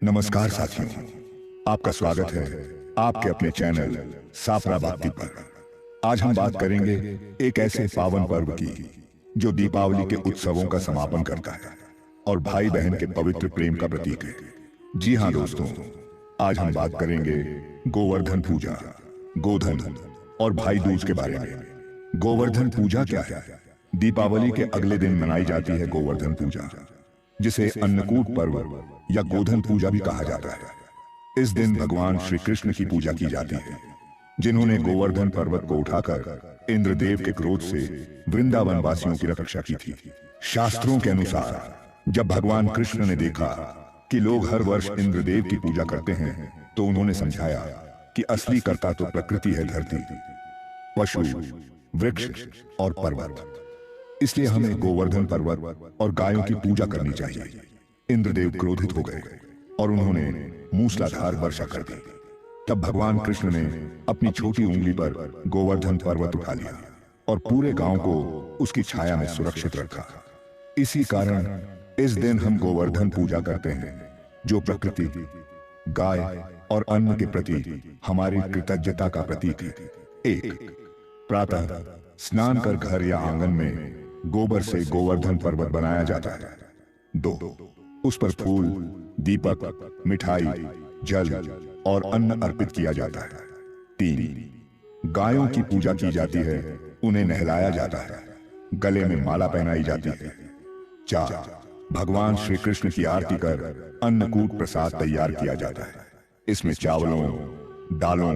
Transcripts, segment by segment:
नमस्कार साथियों, आपका स्वागत है आपके अपने चैनल साफरा भक्ति पर। आज हम बात करेंगे एक ऐसे पावन पर्व की जो दीपावली के उत्सवों का समापन करता है और भाई बहन के पवित्र प्रेम का प्रतीक है। जी हाँ दोस्तों, आज हम बात करेंगे गोवर्धन पूजा, गोधन और भाई दूज के बारे में। गोवर्धन पूजा क्या है? दीपावली के अगले दिन मनाई जाती है गोवर्धन पूजा, जिसे अन्नकूट पर्व या गोधन पूजा भी कहा जाता है। इस दिन भगवान श्री कृष्ण की पूजा की जाती है, जिन्होंने गोवर्धन पर्वत को उठाकर इंद्रदेव के क्रोध से वृंदावन वासियों की रक्षा की थी। शास्त्रों के अनुसार जब भगवान कृष्ण ने देखा कि लोग हर वर्ष इंद्रदेव की पूजा करते हैं, तो उन्होंने समझाया कि असली कर्ता तो प्रकृति है, धरती, पशु, वृक्ष और पर्वत। इसलिए हमें गोवर्धन पर्वत और गायों की पूजा करनी चाहिए। इंद्रदेव क्रोधित हो गए और उन्होंने मूसलाधार वर्षा कर दी। तब भगवान कृष्ण ने अपनी छोटी उंगली पर गोवर्धन पर्वत उठा लिया और पूरे गांव को उसकी छाया में सुरक्षित रखा। इसी कारण इस दिन हम गोवर्धन पूजा करते हैं, जो प्रकृति, गाय और अन्न के प्रति हमारी कृतज्ञता का प्रतीक है। 1. प्रातः स्नान कर घर या आंगन में गोबर से गोवर्धन पर्वत बनाया जाता है। 2. उस पर फूल, दीपक, मिठाई, जल और अन्न अर्पित किया जाता है। 3. गायों की पूजा की जाती है, उन्हें नहलाया जाता है, गले में माला पहनाई जाती है। 4. भगवान श्री कृष्ण की आरती कर अन्नकूट प्रसाद तैयार किया जाता है। इसमें चावलों, दालों,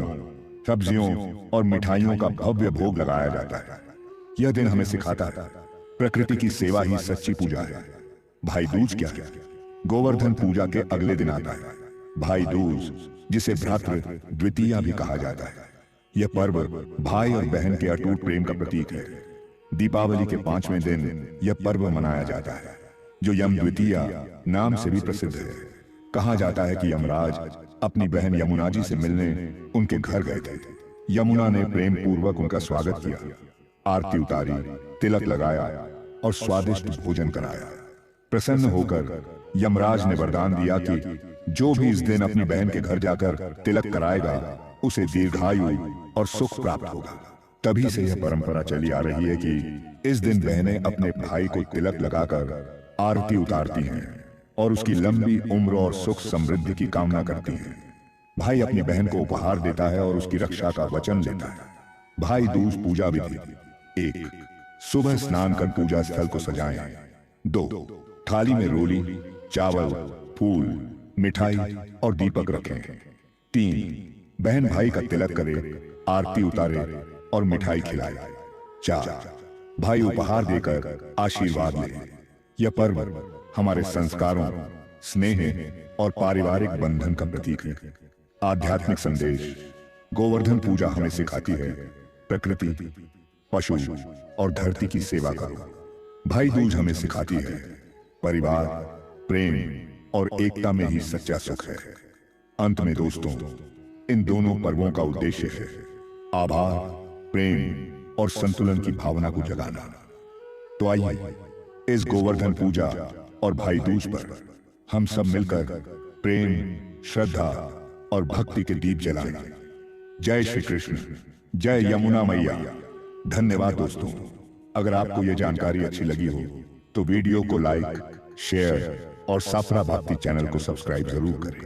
सब्जियों और मिठाइयों का भव्य भोग लगाया जाता है। यह दिन हमें सिखाता है प्रकृति की सेवा ही सच्ची पूजा है। भाई दूज क्या है? गोवर्धन पूजा के अगले दिन आता है भाई दूज, जिसे भ्रातृ द्वितीया भी कहा जाता है। यह पर्व भाई और बहन के अटूट प्रेम का प्रतीक है। दीपावली के 5वें दिन यह पर्व मनाया जाता है, जो यम द्वितीया नाम से भी प्रसिद्ध है। कहा जाता है कि यमराज अपनी बहन यमुना जी से मिलने उनके घर गए थे। यमुना ने प्रेम पूर्वक उनका स्वागत किया, आरती उतारी, तिलक लगाया और स्वादिष्ट भोजन कराया। प्रसन्न होकर यमराज ने वरदान दिया कि जो भी इस दिन अपनी बहन के घर जाकर तिलक कराएगा, उसे दीर्घायु और सुख प्राप्त होगा। तभी से यह परंपरा चली आ रही है कि इस दिन बहनें अपने भाई को तिलक लगाकर आरती उतारती हैं और उसकी लंबी उम्र और सुख समृद्धि की कामना करती हैं। भाई अपनी बहन को उपहार देता है और उसकी रक्षा का वचन लेता है। भाई दूज पूजा विधि: 1. सुबह स्नान कर पूजा स्थल को सजाएं। 2. थाली में रोली, चावल, फूल, मिठाई और दीपक रखें। 3. बहन भाई का तिलक करे, आरती उतारे और मिठाई खिलाए। 4. भाई उपहार देकर आशीर्वाद ले। यह पर्व हमारे संस्कारों, स्नेह और पारिवारिक बंधन का प्रतीक है। आध्यात्मिक संदेश: गोवर्धन पूजा हमें सिखाती है प्रकृति, पशु और धरती की सेवा करो। भाई दूज हमें सिखाती है परिवार, प्रेम और एकता में ही सच्चा सुख है। अंत में दोस्तों, इन दोनों पर्वों का उद्देश्य है आभार, प्रेम और संतुलन की भावना को जगाना। तो आइए इस गोवर्धन पूजा और भाई दूज पर हम सब मिलकर प्रेम, श्रद्धा और भक्ति के दीप जलाएं। जय श्री कृष्ण, जय यमुना मैया। धन्यवाद दोस्तों। अगर आपको यह जानकारी अच्छी लगी हो तो वीडियो को लाइक, शेयर और साफरा भक्ति चैनल को सब्सक्राइब जरूर करें।